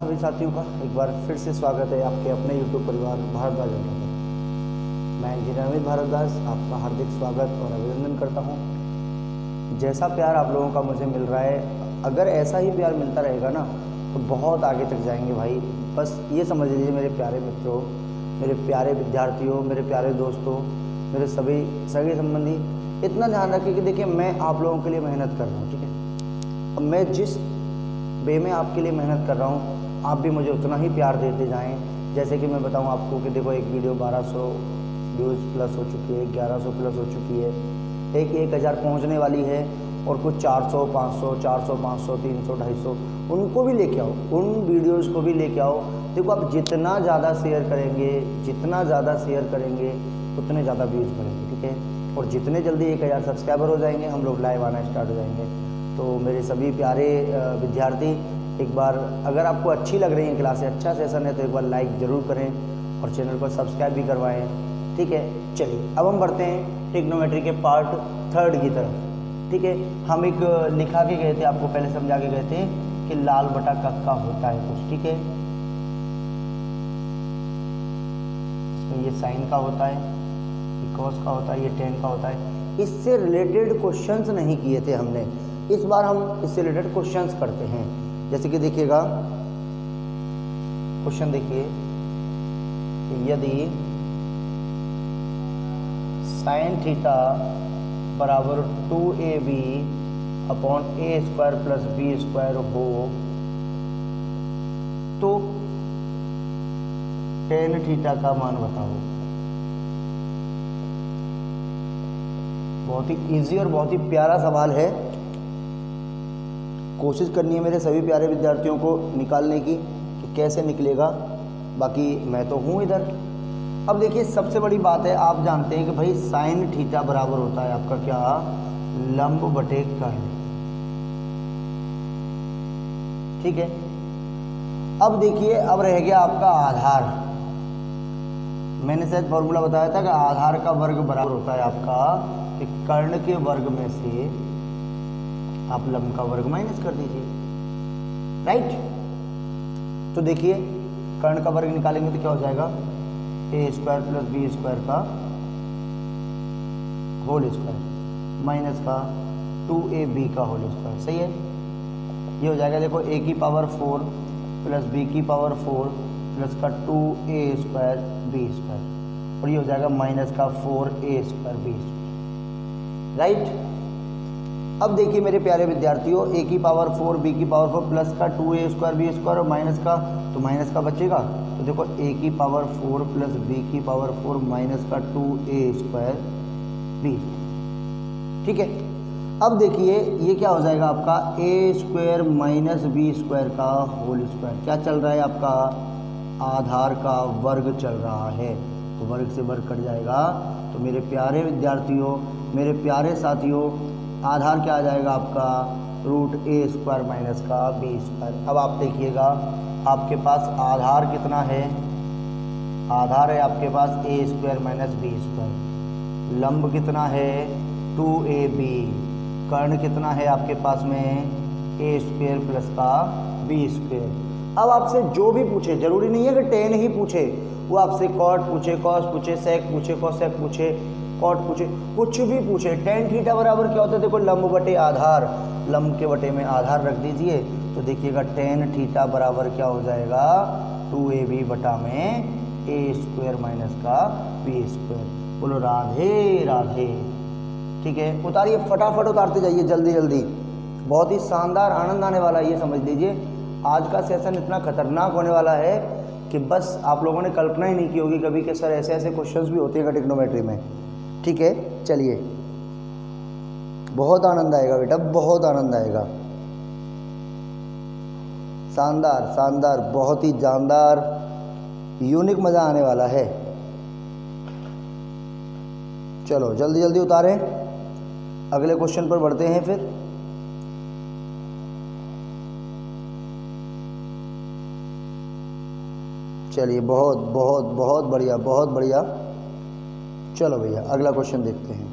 सभी साथियों का एक बार फिर से स्वागत है आपके अपने YouTube परिवार भारद्वाज पर। मैं इंजीनियर अमित भारद्वाज आपका हार्दिक स्वागत और अभिनंदन करता हूं। जैसा प्यार आप लोगों का मुझे मिल रहा है, अगर ऐसा ही प्यार मिलता रहेगा ना तो बहुत आगे तक जाएंगे भाई। बस ये समझ लीजिए मेरे प्यारे मित्रों, मेरे प्यारे विद्यार्थियों, मेरे प्यारे दोस्तों, मेरे सभी सगे संबंधी, इतना ध्यान रखिए कि देखिए मैं आप लोगों के लिए मेहनत कर रहा हूँ, ठीक है। अब मैं जिस वे में आपके लिए मेहनत कर रहा हूँ, आप भी मुझे उतना ही प्यार देते जाएं। जैसे कि मैं बताऊं आपको कि देखो एक वीडियो 1200 व्यूज़ प्लस हो चुकी है, 1100 प्लस हो चुकी है, एक 1000 पहुंचने वाली है, और कुछ 400, 500, 400, 500, 300, 250 उनको भी लेके आओ, उन वीडियोज़ को भी लेके आओ। देखो आप जितना ज़्यादा शेयर करेंगे, जितना ज़्यादा शेयर करेंगे उतने ज़्यादा व्यूज़ बढ़ेंगे, ठीक है। और जितने जल्दी 1000 सब्सक्राइबर हो जाएंगे, हम लोग लाइव आना स्टार्ट हो जाएंगे। तो मेरे सभी प्यारे विद्यार्थी, एक बार अगर आपको अच्छी लग रही है क्लासें, अच्छा सेशन है, तो एक बार लाइक ज़रूर करें और चैनल को सब्सक्राइब भी करवाएं, ठीक है। चलिए अब हम बढ़ते हैं ट्रिग्नोमेट्री के पार्ट 3 की तरफ, ठीक है। हम एक लिखा के गए थे, आपको पहले समझा के गए थे कि लाल बटा कक्का होता है कुछ, ठीक है। इसमें ये साइन का होता है, ये कॉस का होता है, ये टेन का होता है। इससे रिलेटेड क्वेश्चंस नहीं किए थे हमने, इस बार हम इससे रिलेटेड क्वेश्चंस करते हैं। जैसे कि देखिएगा क्वेश्चन, देखिए यदि साइन थीटा बराबर 2ab upon a square plus b square हो तो टेन थीटा का मान बताओ। बहुत ही इजी और बहुत ही प्यारा सवाल है। कोशिश करनी है मेरे सभी प्यारे विद्यार्थियों को निकालने की कि कैसे निकलेगा। बाकी मैं तो हूँ इधर। अब देखिए सबसे बड़ी बात है, आप जानते हैं कि भाई साइन थीटा बराबर होता है आपका क्या, लंब बटे कर्ण, ठीक है। अब देखिए अब रह गया आपका आधार। मैंने शायद फॉर्मूला बताया था कि आधार का वर्ग बराबर होता है आपका कि कर्ण के वर्ग में से आप लंब का वर्ग माइनस कर दीजिए, राइट। तो देखिए कर्ण का वर्ग निकालेंगे तो क्या हो जाएगा, ए स्क्वायर प्लस बी स्क्वायर का होल स्क्वायर माइनस का 2ab का होल स्क्वायर, सही है। ये हो जाएगा देखो a की पावर 4 प्लस b की पावर 4 प्लस का 2a स्क्वायर b स्क्वायर, और ये हो जाएगा माइनस का 4a square b square, right. अब देखिए मेरे प्यारे विद्यार्थियों, a की पावर 4 b की पावर 4 प्लस का 2a स्क्वायर b स्क्वायर और माइनस का, तो माइनस का बचेगा, तो देखो a की पावर 4 प्लस b की पावर 4 माइनस का 2a स्क्वायर b, ठीक है। अब देखिए ये क्या हो जाएगा आपका a square minus b square का होल स्क्वायर। क्या चल रहा है आपका, आधार का वर्ग चल रहा है, तो वर्ग से वर्ग कट जाएगा। तो मेरे प्यारे विद्यार्थियों, मेरे प्यारे साथियों, आधार क्या आ जाएगा आपका, रूट a स्क्वायर माइनस का b स्क्वायर। अब आप देखिएगा आपके पास आधार कितना है, आधार है आपके पास a square minus b square, लंब कितना है 2ab, कर्ण कितना है आपके पास में a स्क्वायर प्लस का b स्क्वायर। अब आपसे जो भी पूछे, जरूरी नहीं है कि टेन ही पूछे, वो आपसे कॉट पूछे, कॉस पूछे, सेक पूछे, कोसेक पूछे, कॉट पूछे, कुछ भी पूछे, टेन थीटा बराबर क्या होता है, देखो लंब बटे आधार, लंब के बटे में आधार रख दीजिए, तो देखिएगा टेन थीटा बराबर क्या हो जाएगा, 2ab बटा में a स्क्वायर माइनस का b स्क्वायर। बोलो राधे राधे, ठीक है। उतारिए, फटाफट उतारते जाइए, जल्दी जल्दी, बहुत ही शानदार आनंद आने वाला है। ये समझ लीजिए आज का सेशन इतना खतरनाक होने वाला है कि बस आप लोगों ने कल्पना ही नहीं की होगी कभी कि सर ऐसे ऐसे क्वेश्चंस भी होते हैं ट्रिग्नोमेट्री में, ठीक है। चलिए बहुत आनंद आएगा बेटा, बहुत आनंद आएगा, शानदार शानदार, बहुत ही जानदार, यूनिक मज़ा आने वाला है। चलो जल्दी जल्दी उतारें, अगले क्वेश्चन पर बढ़ते हैं फिर। चलिए बहुत बहुत बहुत बढ़िया, बहुत बढ़िया। चलो भैया अगला क्वेश्चन देखते हैं।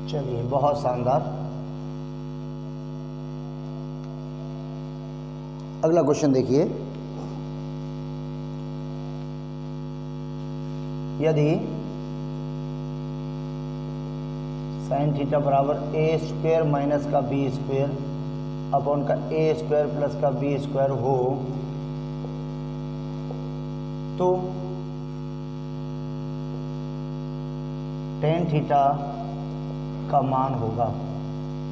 चलिए बहुत शानदार। अगला क्वेश्चन देखिए, यदि साइन थीटा बराबर ए स्क्वायर माइनस का बी स्क्वायर अपॉन का ए स्क्वायर प्लस का बी स्क्वायर हो तो टेन थीटा का मान होगा।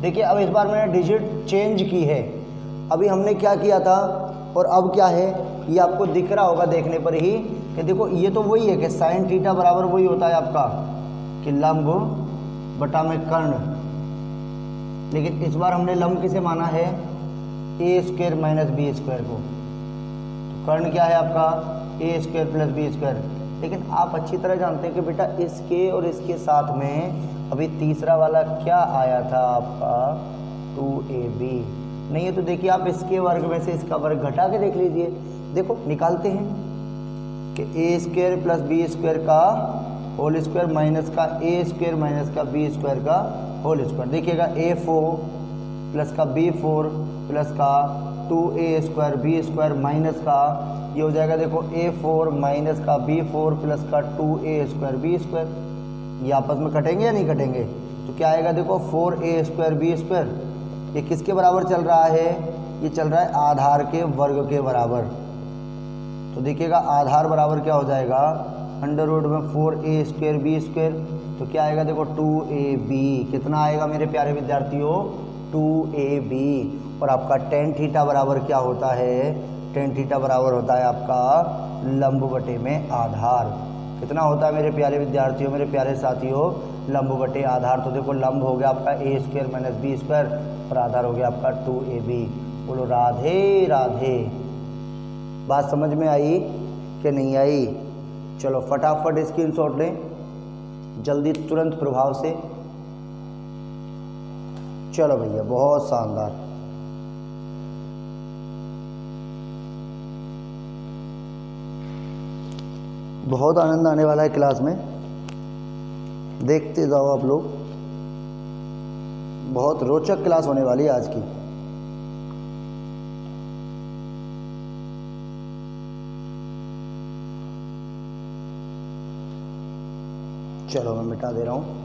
देखिए अब इस बार मैंने डिजिट चेंज की है, अभी हमने क्या किया था और अब क्या है ये आपको दिख रहा होगा देखने पर ही कि देखो ये तो वही है कि साइन थीटा बराबर वही होता है आपका कि लंब बटा में कर्ण, लेकिन इस बार हमने लंब किसे माना है, ए स्क्वायर माइनस बी स्क्वायर को। तो कर्ण क्या है आपका ए स्क्वायर प्लस बी स्क्वायर। लेकिन आप अच्छी तरह जानते हैं कि बेटा इसके और इसके साथ में अभी तीसरा वाला क्या आया था आपका 2ab। नहीं है तो देखिए आप इसके वर्ग में से इसका वर्ग घटा के देख लीजिए। देखो निकालते हैं कि ए स्क्वायर प्लस बी स्क्वायर का होल स्क्वायर माइनस का ए स्क्वायर माइनस का बी स्क्वायर का होल स्क्वायर। देखिएगा a4 प्लस का b4 प्लस का 2a square B square minus का ये हो जाएगा देखो a4 माइनस का b4 प्लस का 2a स्क्वायर बी स्क्वायर। ये आपस में कटेंगे या नहीं कटेंगे, तो क्या आएगा देखो 4a स्क्वायर बी स्क्वायर। ये किसके बराबर चल रहा है, ये चल रहा है आधार के वर्ग के बराबर। तो देखिएगा आधार बराबर क्या हो जाएगा अंडर रूट में 4a स्क्वायर बी स्क्वायर। तो क्या आएगा देखो 2ab। कितना आएगा मेरे प्यारे विद्यार्थियों 2ab। और आपका टेन थीटा बराबर क्या होता है, टेन थीटा बराबर होता है आपका लंब बटे में आधार। कितना होता है मेरे प्यारे विद्यार्थियों, मेरे प्यारे साथियों, लंब बटे आधार। तो देखो लंब हो गया आपका ए स्क्वायर माइनस बी स्क्वायर और आधार हो गया आपका 2ab। बोलो राधे राधे। बात समझ में आई कि नहीं आई? चलो फटाफट स्क्रीनशॉट लें जल्दी तुरंत प्रभाव से। चलो भैया बहुत शानदार। बहुत आनंद आने वाला है क्लास में, देखते जाओ आप लोग। बहुत रोचक क्लास होने वाली है आज की। चलो मैं मिटा दे रहा हूं।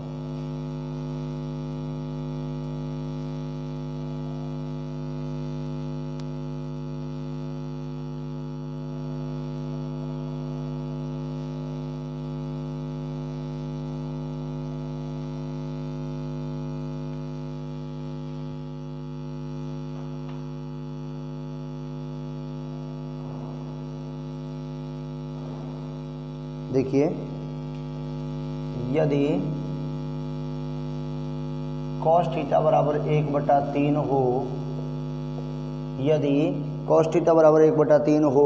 देखिए यदि कॉस थीटा बराबर 1/3 हो, यदि कॉस थीटा बराबर 1/3 हो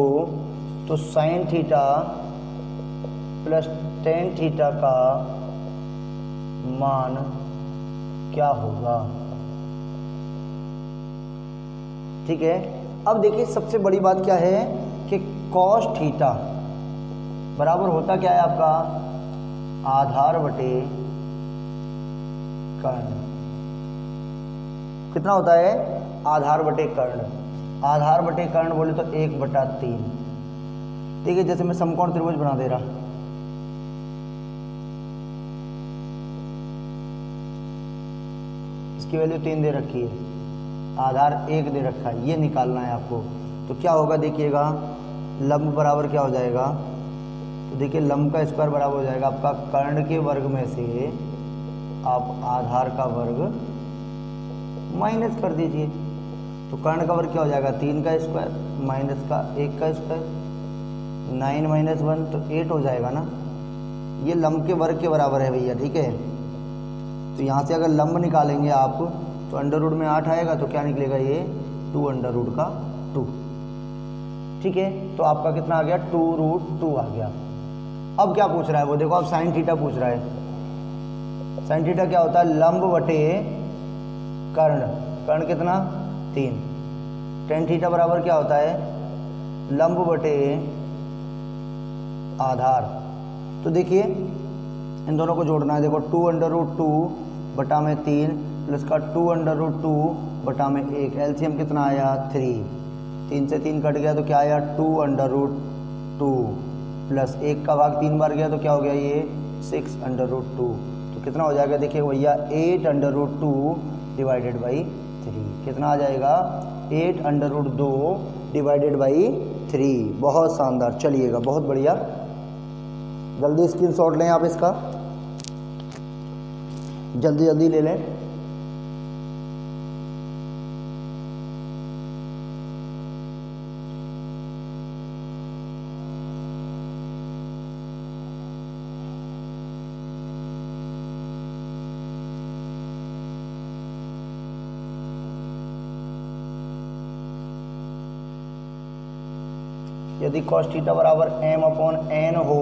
तो sine theta plus tan theta का मान क्या होगा। ठीक है, अब देखिए सबसे बड़ी बात क्या है कि कॉस थीटा बराबर होता क्या है आपका आधार बटे कर्ण। कितना होता है आधार बटे कर्ण। आधार बटे कर्ण बोले तो 1/3। ठीक है, जैसे मैं समकोण त्रिभुज बना दे रहा, इसकी वैल्यू 3 दे रखी है, आधार 1 दे रखा है, ये निकालना है आपको। तो क्या होगा देखिएगा लंब बराबर क्या हो जाएगा, तो देखिए लंब का स्क्वायर बराबर हो जाएगा आपका कर्ण के वर्ग में से आप आधार का वर्ग माइनस कर दीजिए। तो कर्ण का वर्ग क्या हो जाएगा 3 का स्क्वायर माइनस का 1 का स्क्वायर, 9 - 1 तो 8 हो जाएगा ना। ये लंब के वर्ग के बराबर है भैया। ठीक है, तो यहाँ से अगर लंब निकालेंगे आप तो अंडर रूट में 8 आएगा, तो क्या निकलेगा ये 2 अंडर रूट का 2। ठीक है, तो आपका कितना आ गया 2√2 आ गया। अब क्या पूछ रहा है वो देखो, अब साइन थीटा पूछ रहा है। साइन थीटा क्या होता है लंब बटे कर्ण। कर्ण कितना 3। टेन थीटा बराबर क्या होता है लंब बटे आधार। तो देखिए इन दोनों को जोड़ना है। देखो 2 अंडर रूट 2 बटा में 3 प्लस का 2 अंडर रूट 2 बटा में 1, एलसीएम कितना आया 3, 3 से 3 कट गया तो क्या आया 2 अंडर रूट 2 प्लस 1 का भाग 3 बार गया तो क्या हो गया ये 6 अंडर रूट 2, तो कितना हो जाएगा देखिए भैया 8 अंडर रूट 2 डिवाइडेड बाई 3, कितना आ जाएगा 8 अंडर रूट 2 डिवाइडेड बाई 3। बहुत शानदार, चलिएगा बहुत बढ़िया, जल्दी स्क्रीनशॉट लें आप इसका, जल्दी जल्दी ले लें। यदि cos थीटा बराबर m अपॉन n हो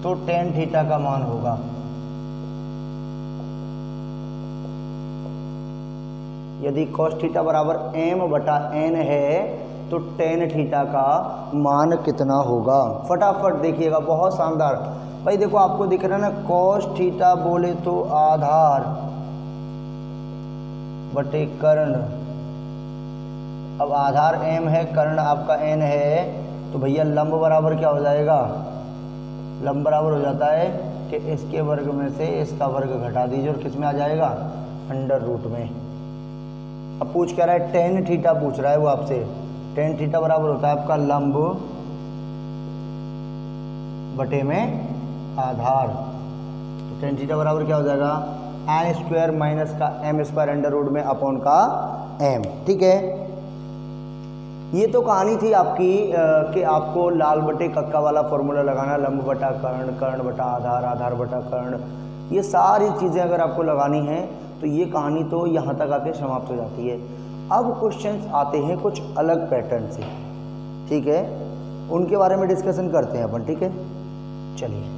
तो tan थीटा का मान होगा, यदि cos थीटा बराबर m बटा n है तो tan थीटा का मान कितना होगा। फटाफट देखिएगा, बहुत शानदार भाई। देखो आपको दिख रहा है ना, cos थीटा बोले तो आधार बटे कर्ण, अब आधार m है, कर्ण आपका n है, तो भैया लंब बराबर क्या हो जाएगा, लंब बराबर हो जाता है कि इसके वर्ग में से इसका वर्ग घटा दीजिए और किस में आ जाएगा अंडर रूट में। अब पूछ क्या रहा है tan थीटा पूछ रहा है वो आपसे, tan थीटा बराबर होता है आपका लंब बटे में आधार, तो tan थीटा बराबर क्या हो जाएगा n स्क्वायर माइनस का m स्क्वायर अंडर रूट में अपॉन का m। ठीक है, ये तो कहानी थी आपकी कि आपको लाल बटे कक्का वाला फॉर्मूला लगाना, लंब बटा कर्ण, कर्ण बटा आधार, आधार बटा कर्ण, ये सारी चीज़ें अगर आपको लगानी हैं तो ये कहानी तो यहाँ तक आके समाप्त हो जाती है। अब क्वेश्चंस आते हैं कुछ अलग पैटर्न से, ठीक है, उनके बारे में डिस्कशन करते हैं अपन। ठीक है, चलिए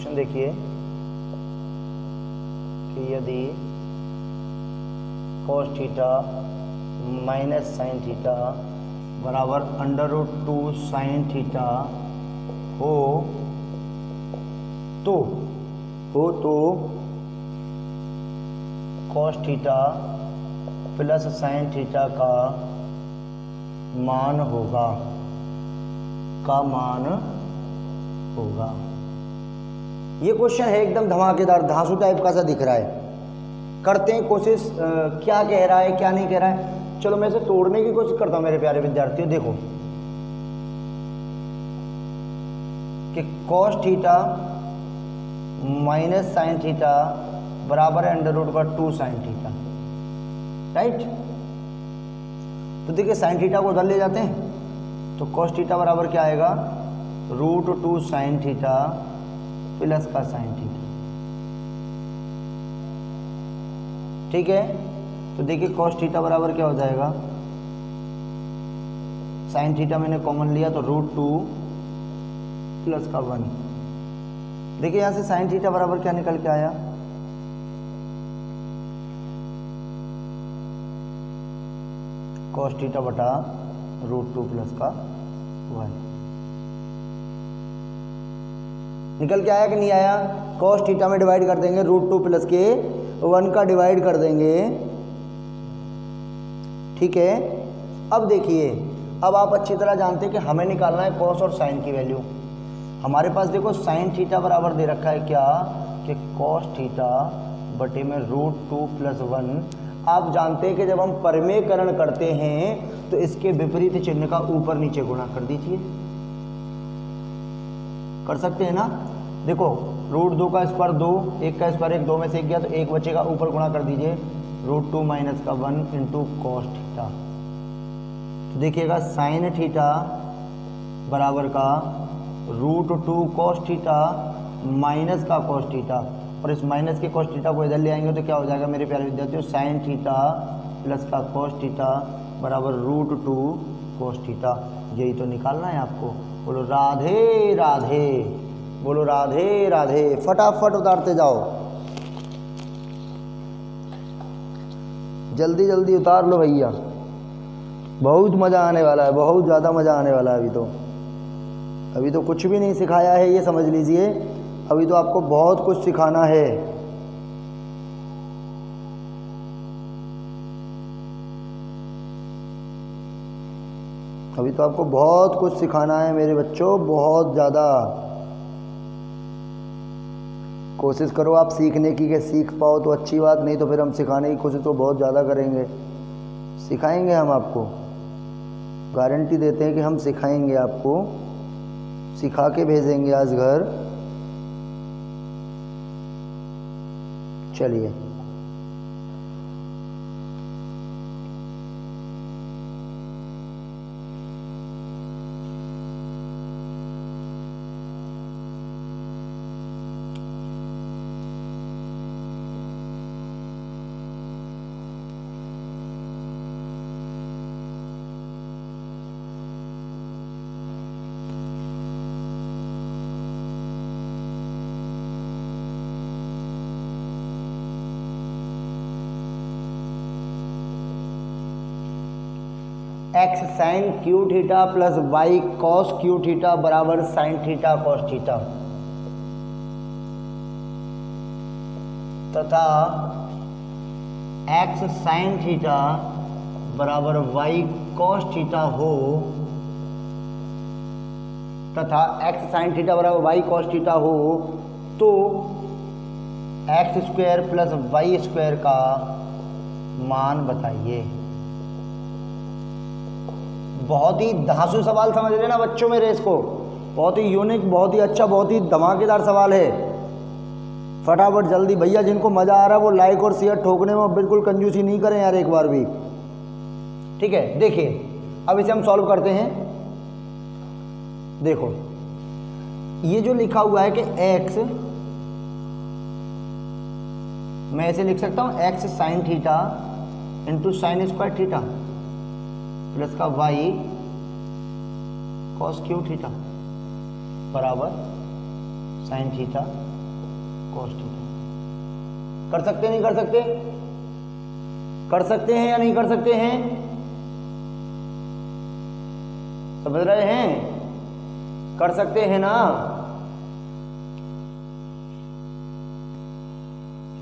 देखिए कि यदि cos theta minus sign theta बराबर अंडर रूट 2 साइन थीटा हो तो cos theta plus sine theta का मान होगा। ये क्वेश्चन है एकदम धमाकेदार, धांसू टाइप का सा दिख रहा है। करते हैं कोशिश, क्या कह रहा है क्या नहीं कह रहा है। चलो मैं इसे तोड़ने की कोशिश करता हूं मेरे प्यारे विद्यार्थियों। देखो कि cos theta minus sign theta बराबर है अंडर रूट का 2 साइन थीटा, राइट। तो देखिए साइन थीटा को उधर ले जाते हैं तो cos थीटा बराबर क्या आएगा रूट 2 साइन थीटा प्लस का साइन थीटा। ठीक है, तो देखिए cos थीटा बराबर क्या हो जाएगा, साइन थीटा मैंने कॉमन लिया तो रूट 2 प्लस का 1। देखिए यहां से साइन थीटा बराबर क्या निकल के आया, cos थीटा बटा रूट 2 प्लस का 1 निकल के आया कि नहीं आया। cos थीटा में डिवाइड कर देंगे रूट 2 प्लस के 1 का डिवाइड कर देंगे। ठीक है, अब देखिए, अब आप अच्छी तरह जानते हैं कि हमें निकालना है cos और साइन की वैल्यू। हमारे पास देखो साइन थीटा बराबर दे रखा है क्या कि cos थीटा बटे में रूट 2 प्लस 1। आप जानते हैं कि जब हम परिमेयकरण करते हैं तो इसके विपरीत चिन्ह का ऊपर नीचे गुणा कर दीजिए, कर सकते हैं ना। देखो रूट 2 का स्क्वायर 2, 1 का स्क्वायर 1, 2 में से 1 गया तो 1 बचेगा, ऊपर गुणा कर दीजिए रूट 2 माइनस का 1 इंटू कॉस थीटा। तो देखिएगा साइन थीटा बराबर का रूट 2 कॉस थीटा माइनस का कॉस थीटा, और इस माइनस के कॉस थीटा को इधर ले आएंगे तो क्या हो जाएगा मेरे प्यारे विद्यार्थियों, साइन थीटा प्लस का कॉस थीटा बराबर रूट 2 कॉस थीटा। यही तो निकालना है आपको। बोलो राधे राधे। बोलो राधे राधे। फटाफट उतारते जाओ, जल्दी जल्दी उतार लो भैया, बहुत मज़ा आने वाला है, बहुत ज़्यादा मज़ा आने वाला है। अभी तो कुछ भी नहीं सिखाया है, ये समझ लीजिए। अभी तो आपको बहुत कुछ सिखाना है। अभी तो आपको बहुत कुछ सिखाना है मेरे बच्चों, बहुत ज़्यादा। कोशिश करो आप सीखने की, कि सीख पाओ तो अच्छी बात, नहीं तो फिर हम सिखाने की कोशिश तो बहुत ज़्यादा करेंगे। सिखाएंगे हम आपको, गारंटी देते हैं कि हम सिखाएंगे आपको, सिखा के भेजेंगे आज घर। चलिए X sine cube theta plus Y cos cube theta बराबर साइन थीटा कॉस थीटा, तथा एक्स साइन थीटा बराबर वाई कॉस थीटा हो, तथा एक्स साइन थीटा बराबर वाई कॉस थीटा हो, तो X square plus Y square का मान बताइए। बहुत ही धांसू सवाल समझ लेना बच्चों मेरे इसको, बहुत ही यूनिक, बहुत ही अच्छा, बहुत ही धमाकेदार सवाल है। फटाफट जल्दी भैया, जिनको मजा आ रहा है वो लाइक और शेयर ठोकने में बिल्कुल कंजूसी नहीं करें यार, एक बार भी। ठीक है, देखिए अब इसे हम सॉल्व करते हैं। देखो ये जो लिखा हुआ है कि x, मैं ऐसे लिख सकता हूं x sine theta into sine square theta plus का y कॉस क्यू थीटा बराबर साइन थीटा कॉस थीटा। कर सकते नहीं कर सकते? कर सकते हैं या नहीं कर सकते हैं? समझ रहे हैं? कर सकते हैं ना?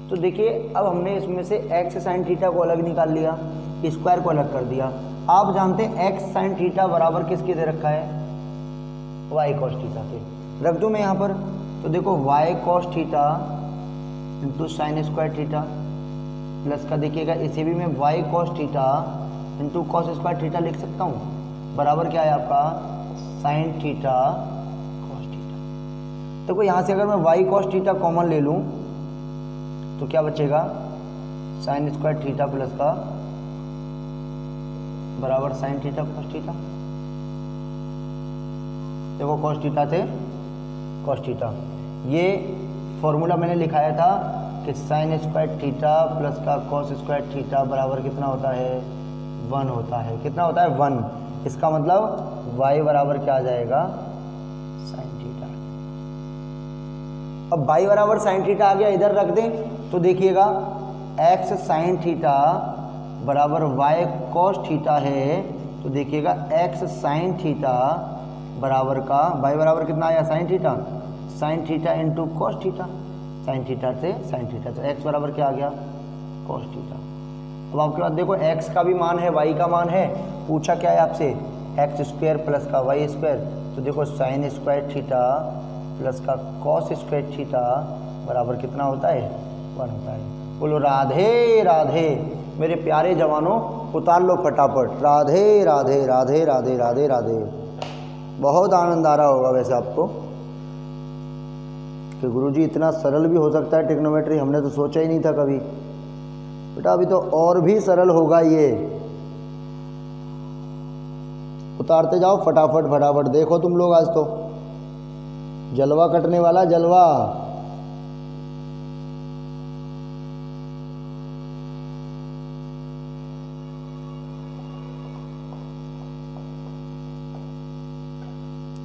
तो देखिए अब हमने इसमें से x साइन थीटा को अलग निकाल लिया, स्क्वायर को अलग कर दिया। आप जानते हैं x साइन थीटा बराबर किसके दे रखा है? y कॉस थीटा के। रख दूं मैं यहाँ पर, तो देखो y cos theta into sine square theta plus का देखिएगा इसे भी मैं y cos theta into cos square theta लिख सकता हूँ, बराबर क्या है आपका? Sign theta cos theta. देखो यहाँ से अगर मैं y कॉस थीटा कॉमन ले लूँ तो क्या बचेगा? साइन स्क्वायर थीटा प्लस का बराबर साइन थीटा कॉस थीटा। देखो कॉस थीटा से कॉस थीटा, ये फॉर्मूला मैंने लिखाया था कि साइन स्क्वायर थीटा प्लस का कॉस स्क्वायर थीटा बराबर कितना होता है? 1 होता है। कितना होता है? 1। इसका मतलब y बराबर क्या आ जाएगा? Sine theta. अब y बराबर साइन थीटा आ गया, इधर रख दें तो देखिएगा x साइन थीटा बराबर y कॉस थीटा है, तो देखिएगा x साइन थीटा बराबर का y बराबर कितना आया? Sine theta, sine theta into cos theta, sine theta से साइन थीटा, तो x बराबर क्या आ गया? Cos theta. अब आपके पास देखो x का भी मान है, y का मान है, पूछा क्या है आपसे? एक्स स्क्वायर प्लस का वाई स्क्वायर, तो देखो साइन स्क्वायर थीटा प्लस का कॉस स्क्वायर थीटा बराबर कितना होता है? 1 होता है। बोलो राधे राधे मेरे प्यारे जवानों, उतार लो फटाफट। राधे राधे राधे राधे राधे राधे। बहुत आनंद आ रहा होगा वैसे आपको कि गुरुजी इतना सरल भी हो सकता है ट्रिग्नोमेट्री, हमने तो सोचा ही नहीं था कभी। बेटा अभी तो और भी सरल होगा ये। उतारते जाओ फटाफट फटाफट। देखो तुम लोग आज तो जलवा कटने वाला, जलवा।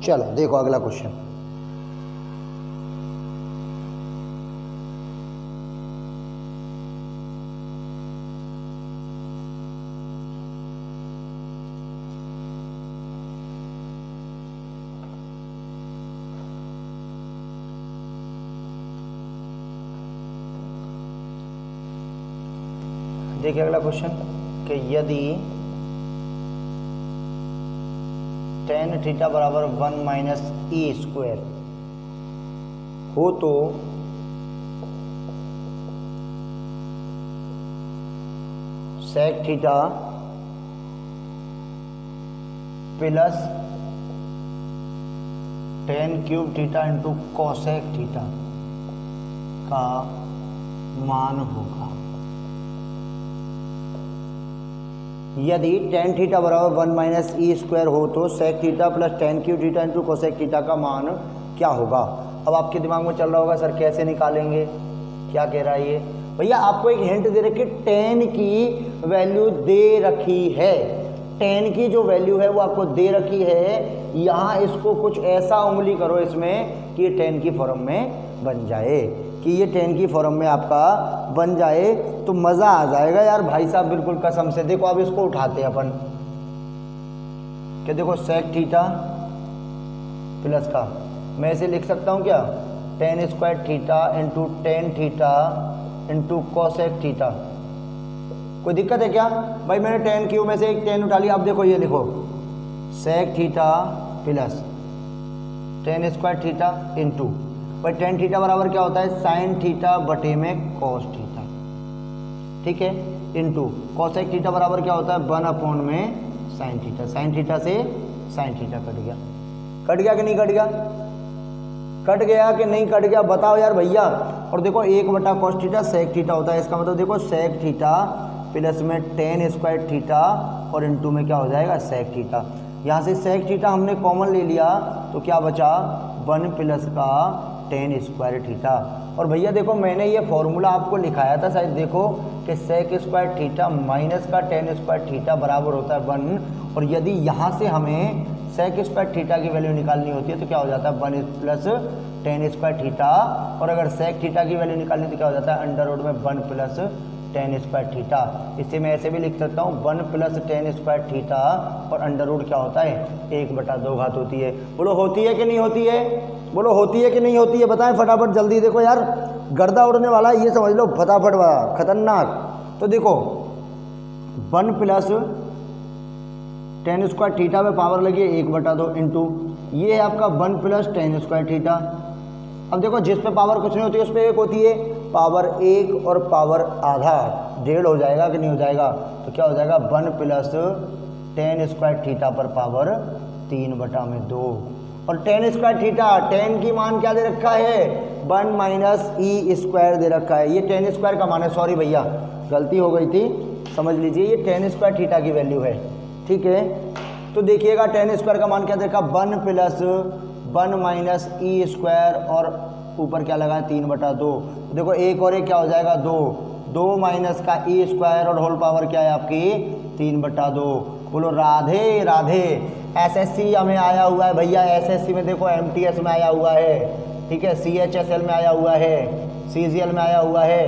चलो देखो अगला क्वेश्चन। देखिए अगला क्वेश्चन कि यदि tan थीटा बराबर 1 माइनस ई स्क्वायर हो तो sec theta plus tan cube theta into cosec theta का मान होगा। यदि tan थीटा बराबर 1 माइनस ई स्क्वायर हो तो sec theta plus tan cube theta into cosec theta का मान क्या होगा। अब आपके दिमाग में चल रहा होगा सर कैसे निकालेंगे, क्या कह रहा है ये भैया। आपको एक हिंट दे रखी, tan की वैल्यू दे रखी है, tan की जो वैल्यू है वो आपको दे रखी है। यहाँ इसको कुछ ऐसा उंगली करो इसमें कि ये tan की फॉर्म में बन जाए, कि ये tan की फॉर्म में आपका बन जाए तो मज़ा आ जाएगा यार भाई साहब, बिल्कुल कसम से। देखो अब इसको उठाते हैं अपन, क्या देखो sec थीटा प्लस का मैं इसे लिख सकता हूँ क्या, tan square theta into tan theta into cosec theta. कोई दिक्कत है क्या भाई, मैंने tan क्यूब में से एक tan उठा लिया। अब देखो ये लिखो sec theta plus tan square theta into भाई tan थीटा बराबर क्या होता है, sin थीटा बटे में cos थीटा, ठीक है, इंटू कोसेक थीटा बराबर क्या होता है 1 अपॉन में sin थीटा। sin थीटा से sin थीटा कट गया, कट गया कि नहीं कट गया, कट गया कि नहीं कट गया बताओ यार भैया। और देखो 1 बटा cos थीटा sec थीटा होता है, इसका मतलब देखो sec थीटा प्लस में tan स्क्वायर थीटा और इंटू में क्या हो जाएगा sec थीटा। यहाँ से sec थीटा हमने कॉमन ले लिया तो क्या बचा 1 प्लस का tan स्क्वायर थीटा। और भैया देखो मैंने ये फॉर्मूला आपको लिखाया था शायद, देखो कि sec स्क्वायर थीटा माइनस का tan स्क्वायर थीटा बराबर होता है 1। और यदि यहाँ से हमें sec स्क्वायर थीटा की वैल्यू निकालनी होती है तो क्या हो जाता है 1 प्लस tan स्क्वायर थीटा। और अगर sec थीटा की वैल्यू निकालनी तो क्या हो जाता है अंडर रूट में 1 प्लस tan स्क्वायर थीटा। इसे मैं ऐसे भी लिख सकता हूँ 1 प्लस tan स्क्वायर थीटा और अंडर रूट क्या होता है 1/2 घात होती है। बोलो होती है कि नहीं होती है, बोलो होती है कि नहीं होती है, बताएं फटाफट जल्दी। देखो यार गर्दा उड़ने वाला है ये समझ लो, फटाफट वाला खतरनाक। तो देखो 1 प्लस tan स्क्वायर थीटा में पावर लगी है 1/2 इंटू ये है आपका 1 प्लस tan स्क्वायर थीटा। अब देखो जिस पे पावर कुछ नहीं होती है उस पर 1 होती है, पावर 1 और पावर आधा 1.5 हो जाएगा कि नहीं हो जाएगा, तो क्या हो जाएगा 1 प्लस tan स्क्वायर थीटा पर पावर 3/2। और tan स्क्वायर थीटा, tan की मान क्या दे रखा है 1 माइनस ई स्क्वायर दे रखा है, ये tan स्क्वायर का मान है। सॉरी भैया गलती हो गई थी, समझ लीजिए ये tan स्क्वायर थीटा की वैल्यू है, ठीक है। तो देखिएगा tan स्क्वायर का मान क्या देखा 1 प्लस 1 माइनस ई स्क्वायर और ऊपर क्या लगा है 3/2। देखो 1 और 1 क्या हो जाएगा 2, 2 माइनस का ई स्क्वायर और होल पावर क्या है आपकी 3/2। बोलो राधे राधे। एसएससी हमें आया हुआ है भैया, एसएससी में देखो एमटीएस में आया हुआ है, ठीक है, सीएचएसएल में आया हुआ है, सीजीएल में आया हुआ है,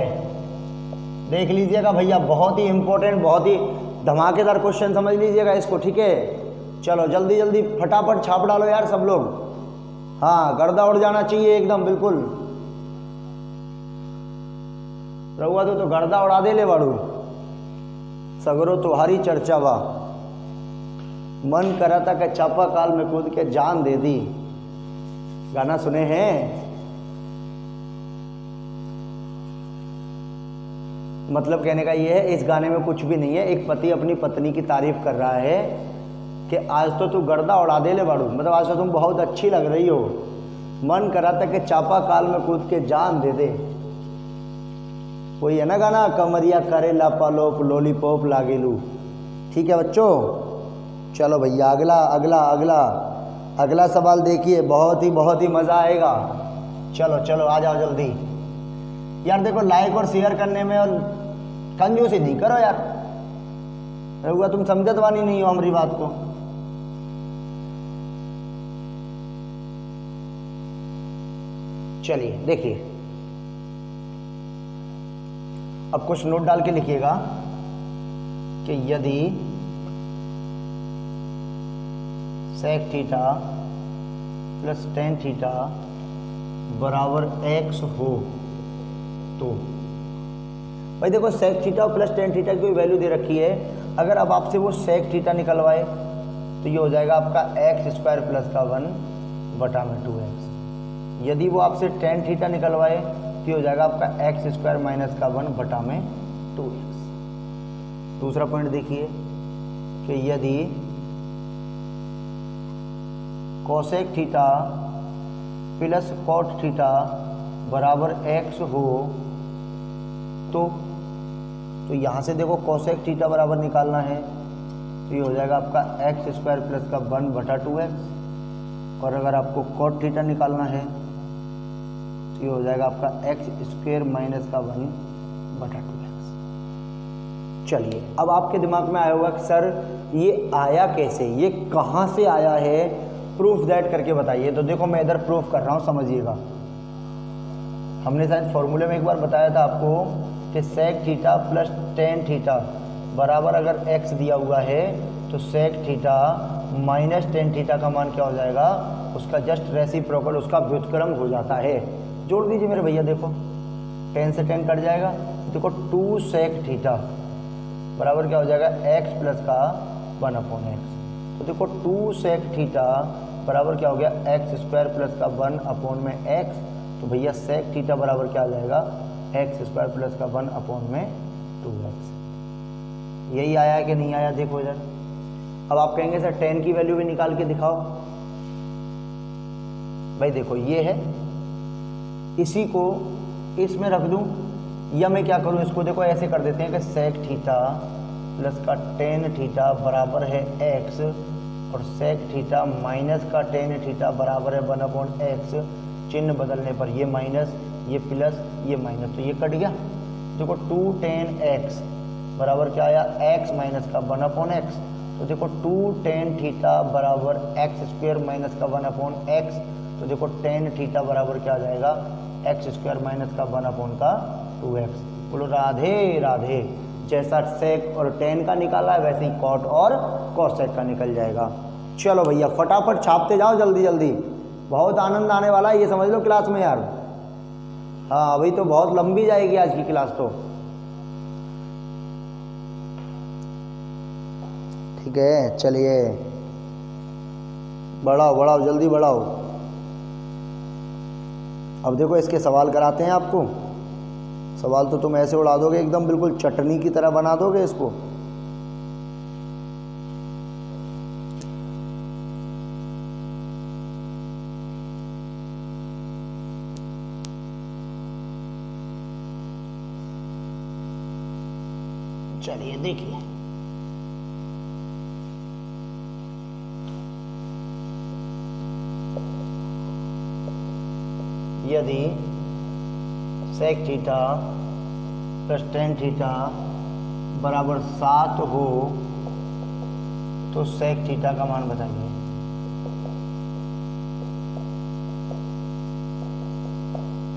देख लीजिएगा भैया, बहुत ही इंपॉर्टेंट, बहुत ही धमाकेदार क्वेश्चन समझ लीजिएगा इसको, ठीक है। चलो जल्दी जल्दी फटाफट छाप डालो यार सब लोग, हाँ गर्दा उड़ जाना चाहिए एकदम बिल्कुल। रहुआ तो गर्दा उड़ा दे ले बाड़ू, सगरो तुम्हारी चर्चा बा, मन करा था कि चापा काल में कूद के जान दे दी। गाना सुने हैं, मतलब कहने का ये है इस गाने में कुछ भी नहीं है, एक पति अपनी पत्नी की तारीफ कर रहा है कि आज तो तू गर्दा उड़ा दे ले बाड़ू, मतलब आज तो तुम बहुत अच्छी लग रही हो, मन करा था कि चापा काल में कूद के जान दे दे। वही है ना गाना, कमरिया करे लापालोप लॉलीपॉप लागेलू, ठीक है बच्चों। चलो भैया अगला अगला अगला अगला सवाल देखिए, बहुत ही मज़ा आएगा। चलो चलो आ जाओ जल्दी यार, देखो लाइक और शेयर करने में और कंजूसी नहीं करो यार, रहुआ तुम समझत वानी नहीं हो हमारी बात को। चलिए देखिए, अब कुछ नोट डाल के लिखिएगा कि यदि sec theta plus tan theta बराबर x हो तो भाई देखो sec theta plus tan theta की वैल्यू दे रखी है, अगर अब आपसे वो सेक थीटा निकलवाए तो ये हो जाएगा आपका एक्स स्क्वायर प्लस का 1 बटा में 2x। यदि वो आपसे टेन थीटा निकलवाए तो ये हो जाएगा आपका एक्स स्क्वायर माइनस का 1 बटा में 2x। दूसरा पॉइंट देखिए कि यदि cosec theta plus cot theta बराबर x हो तो यहाँ से देखो कोसेक थीटा बराबर निकालना है तो ये हो जाएगा आपका एक्स स्क्वायर प्लस का 1 बटा 2x। और अगर आपको कॉट थीटा निकालना है तो ये हो जाएगा आपका एक्स स्क्वायर माइनस का 1 बटा 2x। चलिए अब आपके दिमाग में आया होगा कि सर ये आया कैसे, ये कहाँ से आया है, प्रूफ दैट करके बताइए। तो देखो मैं इधर प्रूफ कर रहा हूँ, समझिएगा। हमने शायद फॉर्मूले में एक बार बताया था आपको कि sec theta plus tan theta बराबर अगर x दिया हुआ है तो sec theta minus tan theta का मान क्या हो जाएगा, उसका जस्ट रेसिप्रोकल, उसका व्युत्क्रम हो जाता है। जोड़ दीजिए मेरे भैया, देखो 10 से 10 कट जाएगा, देखो 2 सेक थीटा बराबर क्या हो जाएगा x प्लस का 1 अपॉन एक्स। तो देखो 2 सेक थीटा बराबर क्या हो गया एक्स स्क्वायर प्लस का 1 अपॉन में x। तो भैया सेक थीटा बराबर क्या आ जाएगा एक्स स्क्वायर प्लस का 1 अपॉन में 2x। यही आया है कि नहीं आया, देखो इधर। अब आप कहेंगे सर 10 की वैल्यू भी निकाल के दिखाओ। भाई देखो ये है, इसी को इसमें रख दूं या मैं क्या करूं, इसको देखो ऐसे कर देते हैं कि सेक थीटा प्लस का टेन थीटा बराबर है x और सेक थीटा माइनस का टेन थीटा बराबर है 1 अपॉन एक्स। चिन्ह बदलने पर ये माइनस, ये प्लस, ये माइनस, तो ये कट गया। देखो 2 tan x बराबर क्या आया x माइनस का 1 अपॉन एक्स। तो देखो 2 tan थीटा बराबर एक्स स्क्वायर माइनस का 1 अपॉन एक्स। तो देखो tan थीटा बराबर क्या आ जाएगा एक्स स्क्वायर माइनस का 1 अपॉन का 2x। बोलो राधे राधे। जैसा सेक और tan का निकाला है वैसे ही कॉट और कोसेक का निकल जाएगा। चलो भैया फटाफट छापते जाओ जल्दी जल्दी, बहुत आनंद आने वाला है, ये समझ लो क्लास में यार। हाँ अभी तो बहुत लंबी जाएगी आज की क्लास तो। ठीक है चलिए बढ़ाओ बढ़ाओ जल्दी बढ़ाओ। अब देखो इसके सवाल कराते हैं आपको। सवाल तो तुम ऐसे उड़ा दोगे, एकदम बिल्कुल चटनी की तरह बना दोगे इसको। चलिए देखिए, यदि sec theta plus tan theta बराबर 7 हो तो सेक थीटा का मान बताइए।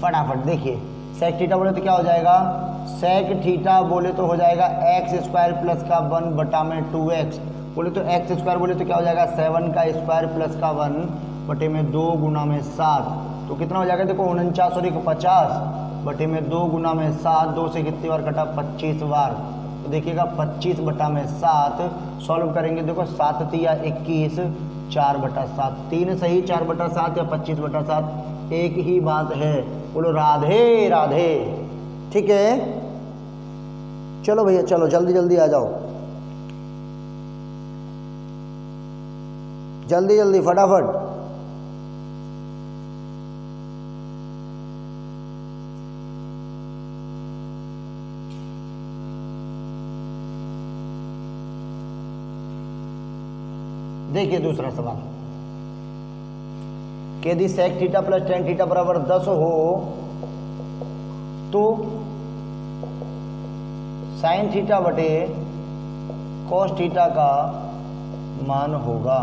फटाफट देखिए, सेक थीटा बोले तो क्या हो जाएगा, सेक थीटा बोले तो हो जाएगा एक्स स्क्वायर प्लस का 1 बटा में 2x। बोले तो एक्स स्क्वायर बोले तो क्या हो जाएगा 7 का स्क्वायर प्लस का 1 बटे में 2 गुना में 7। तो कितना हो जाएगा देखो 49 और 50 बटे में 2 गुना में 7। 2 से कितनी बार कटा 25 बार। तो देखिएगा 25 बटा में 7 सॉल्व करेंगे। देखो 7 तिया 21, 4 बटा 7, 3 सही 4 बटा 7 या 25 बटा 7 एक ही बात है। बोलो राधे राधे। ठीक है चलो भैया चलो जल्दी जल्दी आ जाओ, जल्दी जल्दी फटाफट। देखिए दूसरा सवाल, यदि sec theta plus tan theta बराबर 10 हो तो साइन थीटा बटे कॉस थीटा का मान होगा।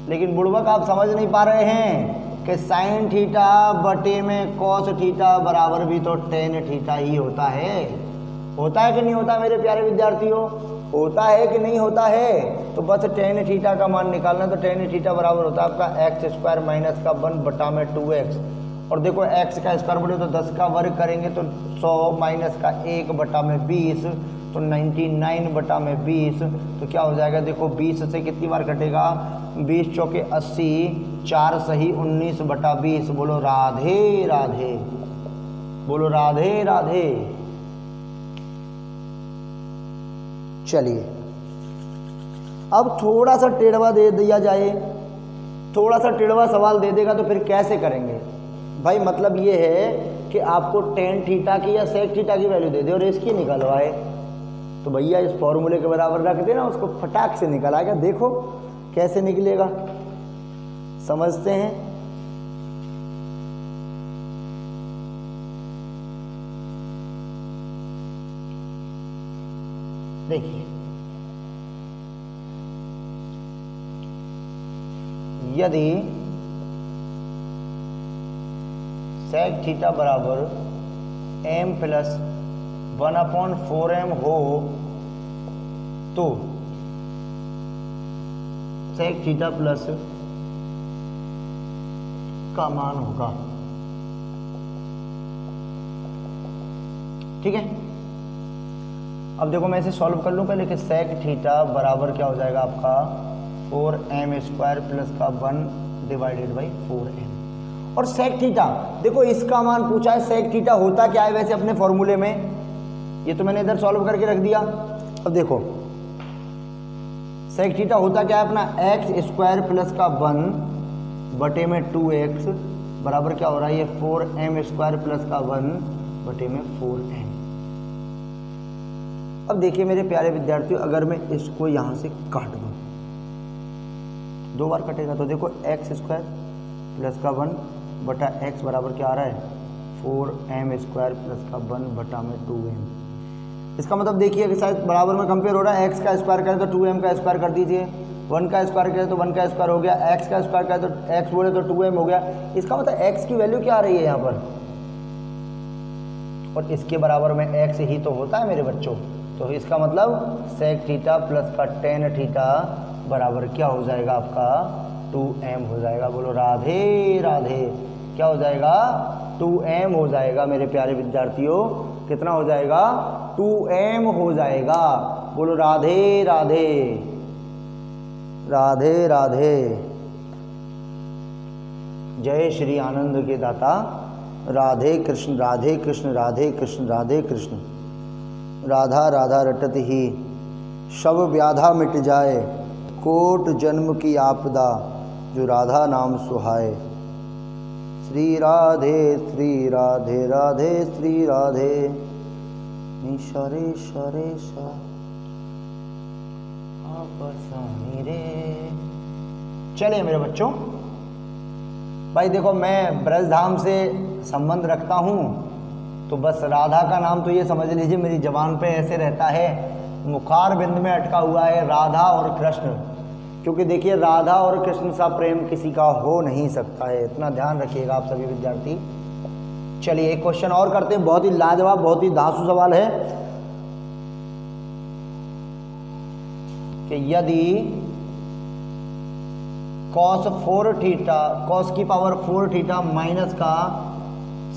लेकिन बुड़बक आप समझ नहीं पा रहे हैं कि साइन थीटा बटे में कॉस थीटा बराबर भी तो टेन थीटा ही होता है। होता है कि नहीं होता मेरे प्यारे विद्यार्थियों, होता है कि नहीं होता है। तो बस टेन थीटा का मान निकालना, तो टेन थीटा बराबर होता है आपका एक्स स्क्वायर माइनस का 1 बटा में 2x। और देखो x का स्क्वायर बोले तो 10 का वर्ग करेंगे तो 100 माइनस का 1/20 तो 99/20 तो क्या हो जाएगा, देखो 20 से कितनी बार कटेगा, 20 चौके 80, 4 सही 19/20। बोलो राधे राधे, बोलो राधे राधे। चलिए अब थोड़ा सा टेढ़वा दे दिया जाए, थोड़ा सा टेढ़वा सवाल दे देगा तो फिर कैसे करेंगे भाई। मतलब ये है कि आपको टेन थीटा की या सेक थीटा की वैल्यू दे दे और इसकी निकलवाए, तो भैया इस फॉर्मूले के बराबर रख देना, उसको फटाक से निकल आएगा। देखो कैसे निकलेगा, समझते हैं। देखिए यदि सेक थीटा बराबर m प्लस 1/4m हो तो सेक थीटा प्लस का मान होगा। ठीक है, अब देखो मैं इसे सॉल्व कर लूं पहले कि सेक थीटा बराबर क्या हो जाएगा आपका 4m² प्लस का 1/4m। और सेक थीटा देखो इसका मान पूछा है, सेक थीटा होता क्या है वैसे अपने फॉर्मूले में, ये तो मैंने इधर सॉल्व करके रख दिया। अब देखो सेक थीटा होता क्या है अपना x² प्लस का 1/2x बराबर क्या हो रहा है, ये 4m² प्लस का 1/4m। अब देखिए मेरे प्यारे विद्यार्थियों, अगर मैं इसको यहां से काट दूं, 2 बार कटेगा तो देखो x² प्लस का 1/x बराबर क्या आ रहा है 4m² प्लस का 1/2m। इसका मतलब देखिए कि शायद बराबर में कंपेयर हो रहा है, x का स्क्वायर करें तो 2m का स्क्वायर कर दीजिए, 1 का स्क्वायर करें तो 1 का स्क्वायर हो गया, x का स्क्वायर करें तो x बोले तो 2m हो गया। इसका मतलब x की वैल्यू क्या आ रही है यहाँ पर, और इसके बराबर में x ही तो होता है मेरे बच्चों। तो इसका मतलब सेक थीटा प्लस का टेन थीटा बराबर क्या हो जाएगा आपका 2m हो जाएगा। बोलो राधे राधे, क्या हो जाएगा 2m हो जाएगा मेरे प्यारे विद्यार्थियों। कितना हो जाएगा 2m हो जाएगा। बोलो राधे राधे, राधे राधे। जय श्री आनंद के दाता, राधे कृष्ण राधे कृष्ण राधे कृष्ण राधे कृष्ण। राधा राधा रटत ही शव व्याधा मिट जाए, कोट जन्म की आपदा जो राधा नाम सुहाए। श्री राधे राधे श्री राधे निशरे शरे सा रे। चलिए मेरे बच्चों, भाई देखो मैं ब्रजधाम से संबंध रखता हूँ तो बस राधा का नाम तो ये समझ लीजिए मेरी जबान पे ऐसे रहता है, मुखार बिंद में अटका हुआ है राधा और कृष्ण, क्योंकि देखिए राधा और कृष्ण सा प्रेम किसी का हो नहीं सकता है, इतना ध्यान रखिएगा आप सभी विद्यार्थी। चलिए एक क्वेश्चन और करते हैं, बहुत ही लाजवाब बहुत ही धांसू सवाल है कि यदि cos 4 थीटा cos की पावर 4 थीटा माइनस का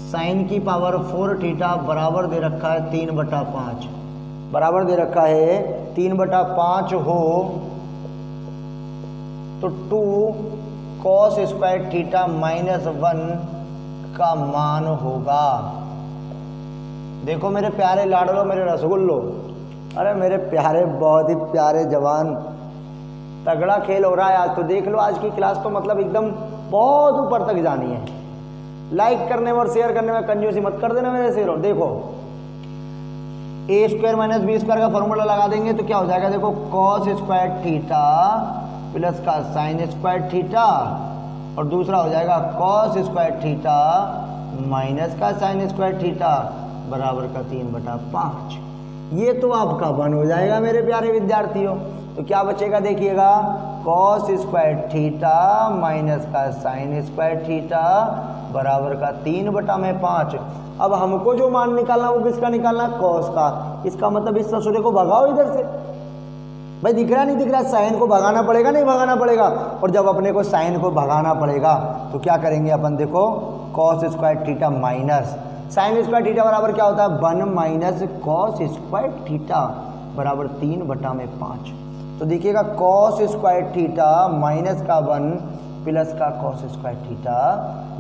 साइन की पावर 4 थीटा बराबर दे रखा है 3/5, बराबर दे रखा है 3/5 हो तो 2 cos स्क्वायर थीटा -1 का मान होगा। देखो मेरे प्यारे लाडलो, मेरे रसगुल्लो, अरे मेरे प्यारे बहुत ही प्यारे जवान, तगड़ा खेल हो रहा है आज तो। देख लो आज की क्लास तो मतलब एकदम बहुत ऊपर तक जानी है। लाइक करने में और शेयर करने में कंजूसी मत कर देना मेरे शेरों। देखो a² - b² का फॉर्मूला लगा देंगे तो क्या हो जाएगा, देखो cos स्क्वायर थीटा प्लस का साइन स्क्वायर थीटा और दूसरा हो जाएगा cos स्क्वायर थीटा माइनस का साइन स्क्वायर थीटा बराबर का 3/5। ये तो आपका 1 हो जाएगा मेरे प्यारे विद्यार्थियों। तो क्या बचेगा देखिएगा, cos स्क्वायर थीटा माइनस का साइन स्क्वायर थीटा बराबर का 3/5। अब हमको जो मान निकालना वो किसका निकालना, cos का। इसका मतलब इस ससुरे को भगाओ इधर से। भाई दिख रहा नहीं दिख रहा, साइन को भगाना पड़ेगा नहीं भगाना पड़ेगा। और जब अपने को साइन को भगाना पड़ेगा तो क्या करेंगे अपन, देखो cos square theta minus sine square theta बराबर क्या होता है 1 माइनस कॉस स्क्वायर थीटा बराबर 3/5। तो देखिएगा कॉस स्क्वायर थीटा माइनस का 1 प्लस का कॉस स्क्वायर थीटा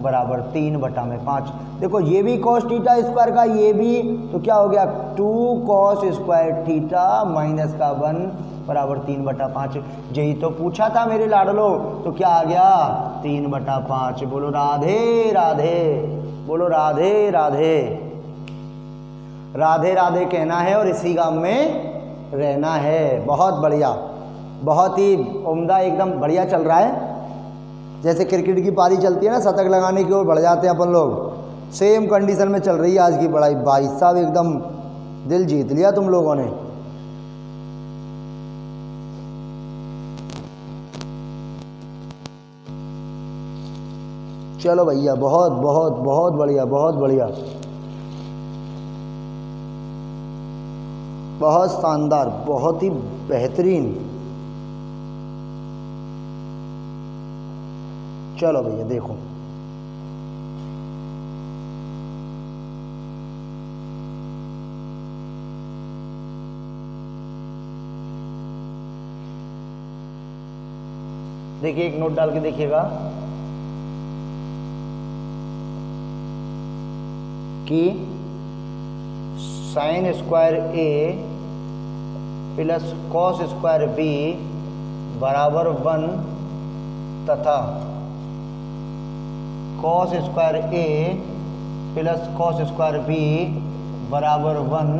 बराबर 3/5। देखो ये भी कॉस थीटा स्क्वायर का ये भी, तो क्या हो गया 2 कॉस स्क्वायर थीटा माइनस का 1 बराबर 3/5। यही तो पूछा था मेरे लाडलो, तो क्या आ गया 3/5। बोलो राधे राधे, बोलो राधे राधे। राधे राधे कहना है और इसी गांव में रहना है। बहुत बढ़िया, बहुत ही उम्दा, एकदम बढ़िया चल रहा है। जैसे क्रिकेट की पारी चलती है ना, शतक लगाने की ओर बढ़ जाते हैं अपन लोग, सेम कंडीशन में चल रही है आज की पढ़ाई। भाई साहब एकदम दिल जीत लिया तुम लोगों ने। चलो भैया, बहुत बहुत बहुत बढ़िया, बहुत बढ़िया, बहुत शानदार, बहुत ही बेहतरीन। चलो भैया देखो, देखिए एक नोट डाल के देखिएगा कि साइन स्क्वायर ए प्लस कॉस स्क्वायर बी बराबर 1 तथा कॉस स्क्वायर ए प्लस कॉस स्क्वायर बी बराबर 1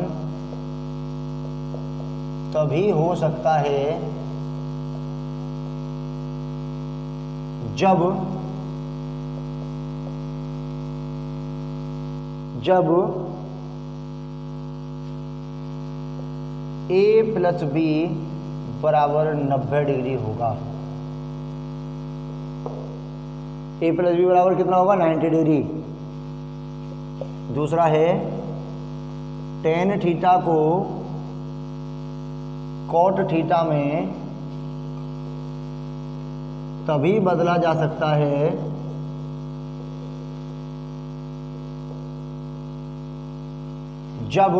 तभी हो सकता है जब ए प्लस बी बराबर 90 डिग्री होगा। ए प्लस बी बराबर कितना होगा 90 डिग्री। दूसरा है टेन थीटा को कॉट थीटा में तभी बदला जा सकता है जब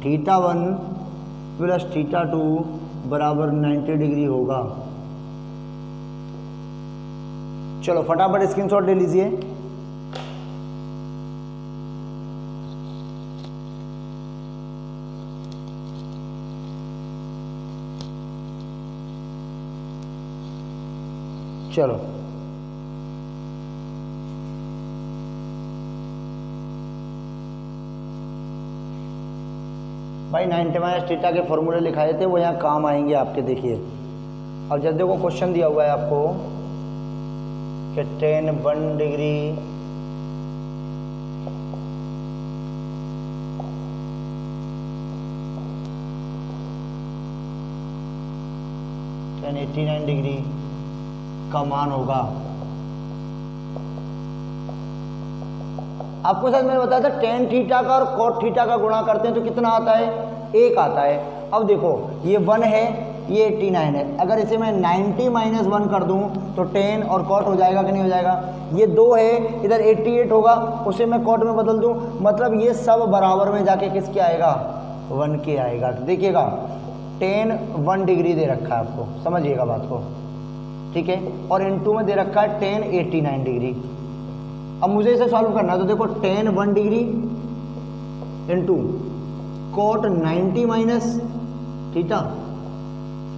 θ1 प्लस θ2 बराबर 90 डिग्री होगा। चलो फटाफट स्क्रीनशॉट ले लीजिए। चलो भाई 90 माइनस थीटा के फॉर्मूले लिखाए थे, वो यहाँ काम आएंगे आपके। देखिए अब जब देखो क्वेश्चन दिया हुआ है आपको कि tan 1 डिग्री tan 89 डिग्री का मान होगा। आपको शायद मैंने बताया था tan थीटा का और cot थीटा का गुणा करते हैं तो कितना आता है 1 आता है। अब देखो ये 1 है, ये 89 है, अगर इसे मैं 90 माइनस 1 कर दूं तो tan और cot हो जाएगा कि नहीं हो जाएगा। ये 2 है, इधर 88 होगा, उसे मैं cot में बदल दूं, मतलब ये सब बराबर में जाके किसके आएगा 1 के आएगा। देखिएगा tan 1 डिग्री दे रखा है आपको, समझिएगा बात को, ठीक है, और इनटू में दे रखा है tan 89 डिग्री। अब मुझे इसे सॉल्व करना है तो देखो tan 1 degree into cot 90 minus theta.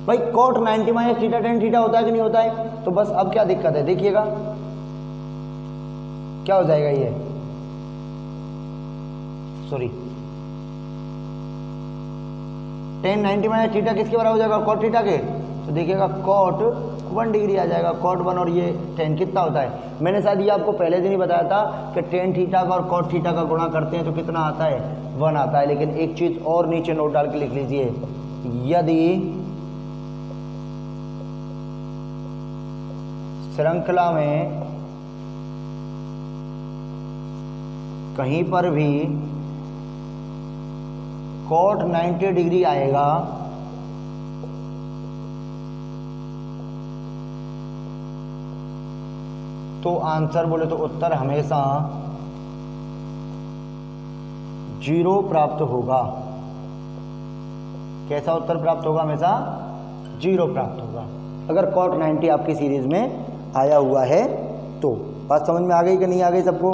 भाई cot 90 minus theta tan theta होता है कि नहीं होता है। तो बस अब क्या दिक्कत है, देखिएगा क्या हो जाएगा ये, सॉरी tan 90 माइनस थीटा किसके बराबर हो जाएगा cot थीटा के। तो देखिएगा cot 1 डिग्री आ जाएगा, cot 1 और ये tan कितना होता है। मैंने शायद ये आपको पहले दिन ही बताया था कि tan थीटा का और cot थीटा का गुणा करते हैं तो कितना आता है 1 आता है। लेकिन एक चीज और नीचे नोट डाल के लिख लीजिए, यदि श्रृंखला में कहीं पर भी cot 90 डिग्री आएगा तो आंसर बोले तो उत्तर हमेशा 0 प्राप्त होगा। कैसा उत्तर प्राप्त होगा? हमेशा 0 प्राप्त होगा अगर cot 90 आपकी सीरीज में आया हुआ है तो। बात समझ में आ गई कि नहीं आ गई सबको?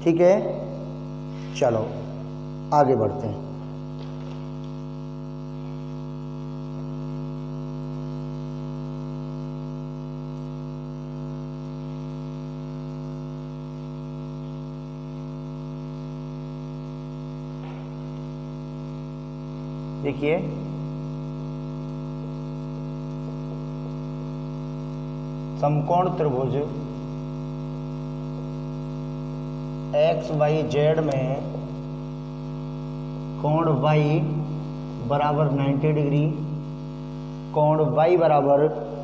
ठीक है, चलो आगे बढ़ते हैं। देखिए समकोण त्रिभुज एक्स वाई जेड में कोण y बराबर 90 डिग्री, कोण y बराबर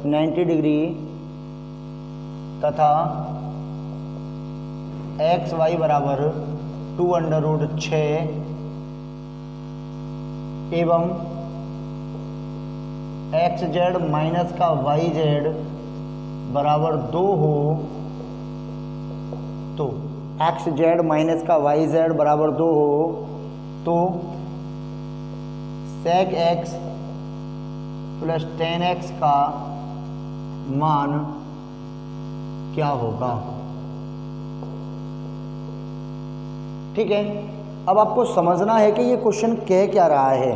90 डिग्री तथा एक्स वाई बराबर 2√6 एवं एक्स जेड माइनस का वाई जेड बराबर 2 हो तो एक्स जेड माइनस का वाई जेड बराबर 2 हो तो sec x plus tan x का मान क्या होगा? ठीक है, अब आपको समझना है कि ये क्वेश्चन कह क्या रहा है।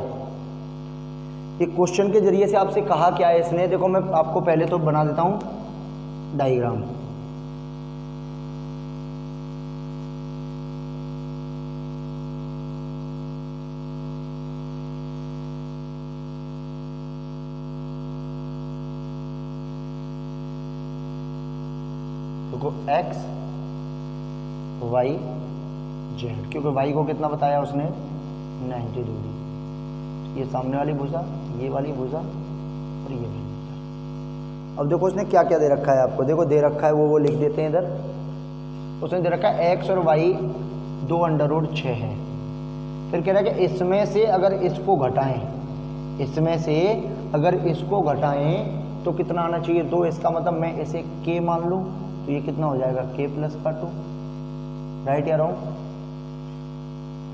ये क्वेश्चन के जरिए से आपसे कहा क्या है इसने। देखो मैं आपको पहले तो बना देता हूं डायग्राम। देखो x y z, क्योंकि y को कितना बताया उसने? 90 डिग्री। ये सामने वाली भुजा, ये वाली भुजा और ये वाली भुजा। अब देखो उसने क्या क्या दे रखा है आपको। देखो दे रखा है वो लिख देते हैं इधर। उसने दे रखा है x और y 2√6 है। फिर कह रहा है कि इसमें से अगर इसको घटाएं, इसमें से अगर इसको घटाएं तो कितना आना चाहिए? 2। इसका मतलब मैं इसे k मान लूं तो ये कितना हो जाएगा? k प्लस का 2। राइट या रॉन्ग?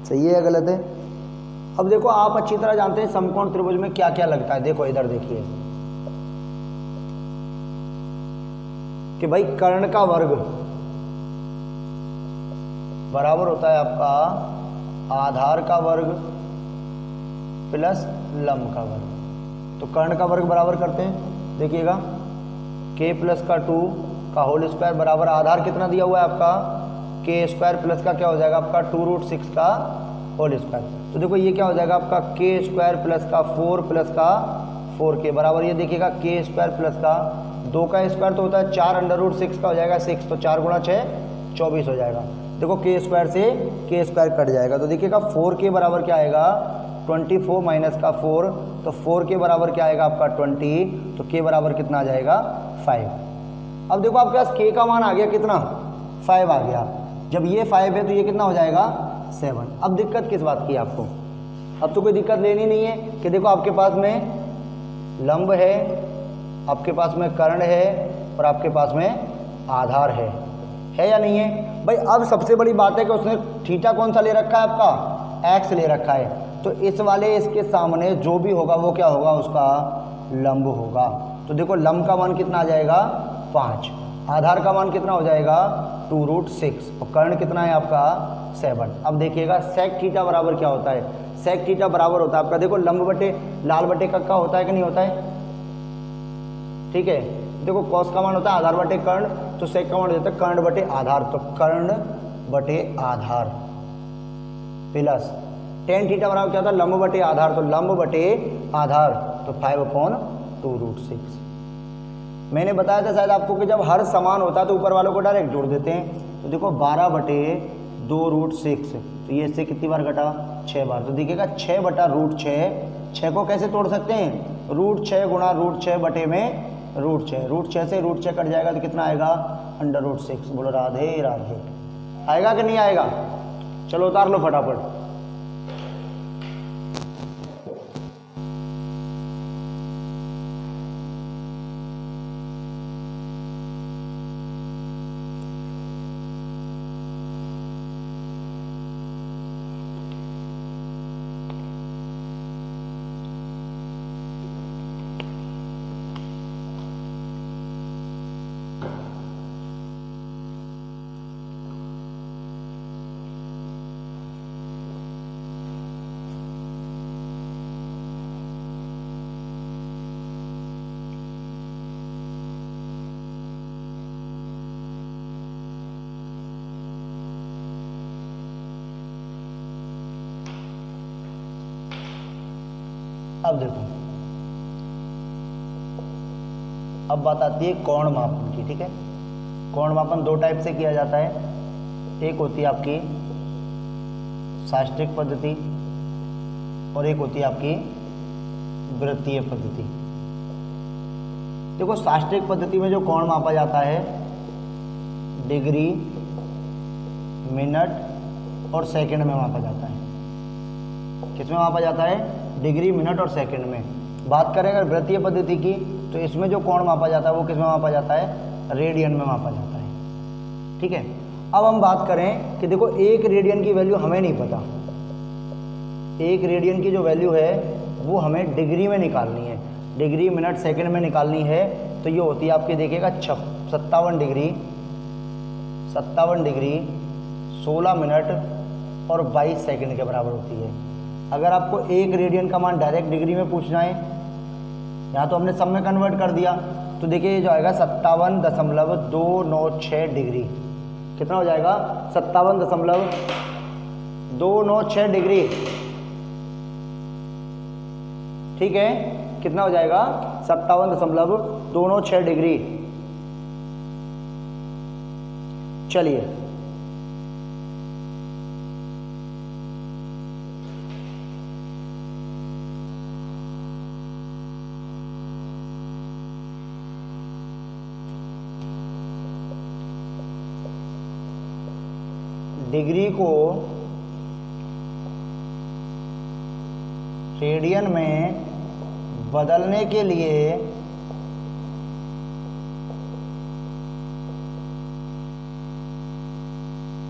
सही है या गलत है? अब देखो आप अच्छी तरह जानते हैं समकोण त्रिभुज में क्या क्या लगता है। देखो इधर देखिए कि भाई कर्ण का वर्ग बराबर होता है आपका आधार का वर्ग प्लस लंब का वर्ग। तो कर्ण का वर्ग बराबर करते हैं, देखिएगा k प्लस का 2 का होल स्क्वायर बराबर आधार कितना दिया हुआ है आपका? k स्क्वायर प्लस का क्या हो जाएगा आपका? 2√6 का होल स्क्वायर। तो देखो ये क्या हो जाएगा आपका? k स्क्वायर प्लस का 4 प्लस का 4k बराबर ये देखिएगा k स्क्वायर प्लस का 2 का स्क्वायर तो होता है 4√6 का हो जाएगा 6, तो 4 गुणा 6 24 हो जाएगा। देखो k स्क्वायर से k स्क्वायर कट जाएगा तो देखिएगा 4k बराबर क्या आएगा? 24 माइनस का 4, तो 4k बराबर क्या आएगा आपका? 20, तो k बराबर कितना आ जाएगा? 5। अब देखो आपके पास k का मान आ गया कितना? 5 आ गया। जब ये 5 है तो ये कितना हो जाएगा? 7। अब दिक्कत किस बात की आपको? अब तो कोई दिक्कत लेनी नहीं है कि देखो आपके पास में लंब है, आपके पास में कर्ण है और आपके पास में आधार है या नहीं है? भाई अब सबसे बड़ी बात है कि उसने थीटा कौन सा ले रखा है आपका? x ले रखा है। तो इस वाले इसके सामने जो भी होगा वो क्या होगा? उसका लंब होगा। तो देखो लंब का मान कितना आ जाएगा? 5। आधार का मान कितना हो जाएगा? 2√6 और कर्ण कितना है आपका? 7। अब देखिएगा सेक थीटा बराबर क्या होता है? सेक थीटा बराबर होता है आपका देखो लंब बटे लाल बटे कक्का होता है कि नहीं होता है? ठीक है, देखो कॉस का मान होता है आधार बटे कर्ण, तो सेक का मान हो जाता है कर्ण बटे आधार, तो कर्ण बटे आधार प्लस टेन थीटा बराबर क्या होता है? लंब बटे आधार, तो लंब बटे आधार तो 5/2√6। मैंने बताया था शायद आपको कि जब हर समान होता है तो ऊपर वालों को डायरेक्ट जोड़ देते हैं। तो देखो 12/2√6, तो ये इससे कितनी बार घटा? 6 बार। तो देखिएगा 6/√6, 6 को कैसे तोड़ सकते हैं? √6 गुणा √6 बटे में √6, √6 से √6 कट जाएगा तो कितना आएगा? √6। बोलो राधे राधे। आएगा कि नहीं आएगा? चलो उतार लो फटाफट। अब देखो, अब बात आती है कोण मापन की। ठीक है, कोण मापन दो टाइप से किया जाता है। एक होती है आपकी साष्टिक पद्धति और एक होती है आपकी वृत्तीय पद्धति। देखो, साष्टिक पद्धति में जो कोण मापा जाता है डिग्री, मिनट और सेकंड में मापा जाता है। किसमें मापा जाता है? डिग्री, मिनट और सेकंड में। बात करें अगर वृत्तीय पद्धति की, तो इसमें जो कोण मापा जाता है वो किसमें मापा जाता है? रेडियन में मापा जाता है। ठीक है, अब हम बात करें कि देखो, एक रेडियन की वैल्यू हमें नहीं पता। एक रेडियन की जो वैल्यू है वो हमें डिग्री में निकालनी है, डिग्री, मिनट, सेकंड में निकालनी है। तो ये होती है आपकी, देखिएगा, 57 डिग्री, 57 डिग्री 16 मिनट और 22 सेकंड के बराबर होती है। अगर आपको एक रेडियन का मान डायरेक्ट डिग्री में पूछना है, यहाँ तो हमने सब में कन्वर्ट कर दिया, तो देखिए ये जो आएगा 57.296 डिग्री। कितना हो जाएगा? 57.296 डिग्री। ठीक है, कितना हो जाएगा? 57.296 डिग्री। चलिए, डिग्री को रेडियन में बदलने के लिए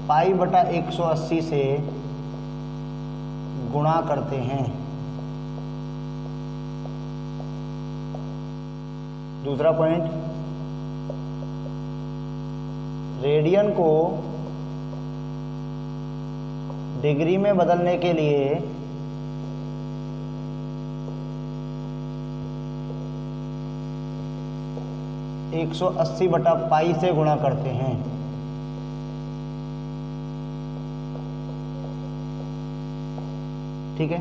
π/180 से गुणा करते हैं। दूसरा पॉइंट, रेडियन को डिग्री में बदलने के लिए 180/π से गुणा करते हैं। ठीक है,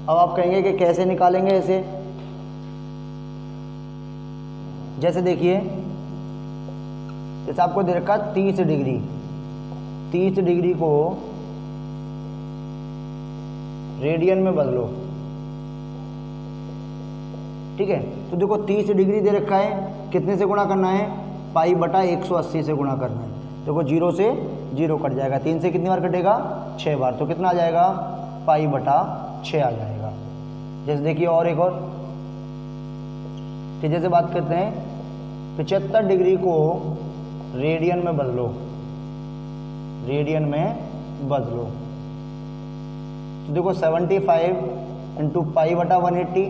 अब आप कहेंगे कि कैसे निकालेंगे इसे? जैसे देखिए, जैसे आपको दे रखा 30 डिग्री, 30 डिग्री को रेडियन में बदलो। ठीक है, तो देखो 30 डिग्री दे रखा है, कितने से गुणा करना है? π/180 से गुणा करना है। देखो 0 से 0 कट जाएगा, 3 से कितनी बार कटेगा? 6 बार। तो कितना आ जाएगा? π/6 आ जाएगा। जैसे देखिए, और एक और, कि जैसे बात करते हैं 75 डिग्री को रेडियन में बदलो, रेडियन में बदलो। तो देखो 75 × π/180,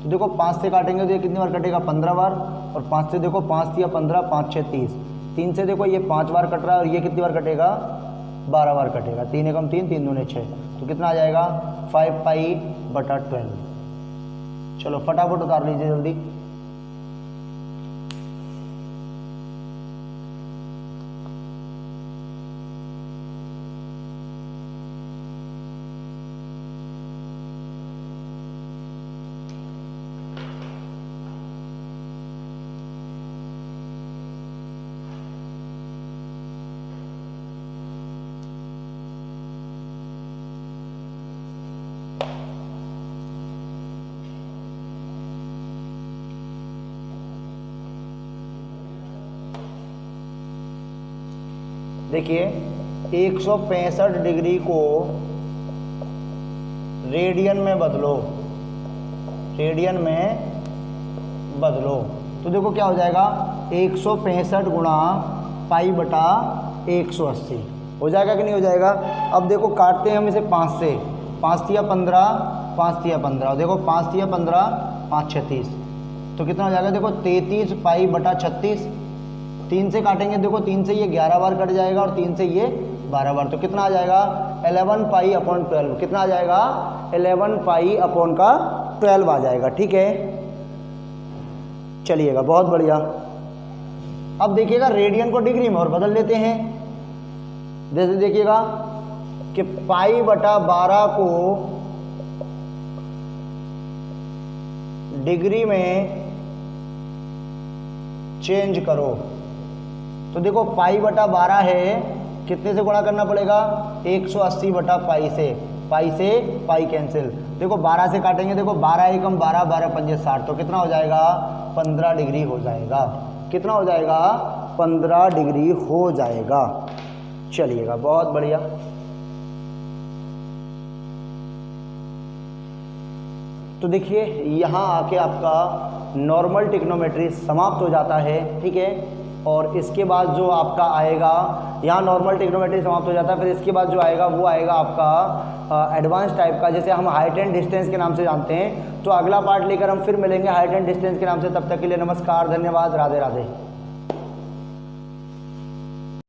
तो देखो 5 से काटेंगे तो ये कितनी बार कटेगा? 15 बार। और 5 से देखो, 5 या 15, 5 6 30, 3 से देखो ये 5 बार कट रहा है और ये कितनी बार कटेगा? 12 बार कटेगा। 3 एकम 3, 3 दूने 6, तो कितना आ जाएगा? 5π/12। चलो फटाफट उतार लीजिए जल्दी। देखिए 165 डिग्री को रेडियन में बदलो, रेडियन में बदलो। तो देखो क्या हो जाएगा? 165 गुणा π/180 हो जाएगा कि नहीं हो जाएगा? अब देखो काटते हैं हम इसे 5 से, 5 तिया 15, 5 तिया 15, देखो 5 तिया 15, 5 36, तो कितना हो जाएगा? देखो 33 π/36। 3 से काटेंगे, देखो 3 से ये 11 बार कट जाएगा और 3 से ये 12 बार, तो कितना आ जाएगा? 11π/12। कितना आ जाएगा? 11π/12 आ जाएगा। ठीक है, चलिएगा, बहुत बढ़िया। अब देखिएगा रेडियन को डिग्री में और बदल लेते हैं। जैसे देखिएगा कि π/12 को डिग्री में चेंज करो। तो देखो पाई बटा 12 है, कितने से गुणा करना पड़ेगा? 180 बटा पाई से पाई कैंसिल। देखो 12 से काटेंगे, देखो 12 एकम 12, 12 पंजे 60, तो कितना हो जाएगा? 15 डिग्री हो जाएगा। कितना हो जाएगा? 15 डिग्री हो जाएगा। चलिएगा, बहुत बढ़िया। तो देखिए यहाँ आके आपका नॉर्मल ट्रिग्नोमेट्री समाप्त हो जाता है, ठीक है। और इसके बाद जो आपका आएगा, यहाँ नॉर्मल ट्रिग्नोमेट्री समाप्त हो जाता है, फिर इसके बाद जो आएगा वो आएगा आपका एडवांस टाइप का, जैसे हम हाइट एंड डिस्टेंस के नाम से जानते हैं। तो अगला पार्ट लेकर हम फिर मिलेंगे हाइट एंड डिस्टेंस के नाम से। तब तक के लिए नमस्कार, धन्यवाद, राधे राधे।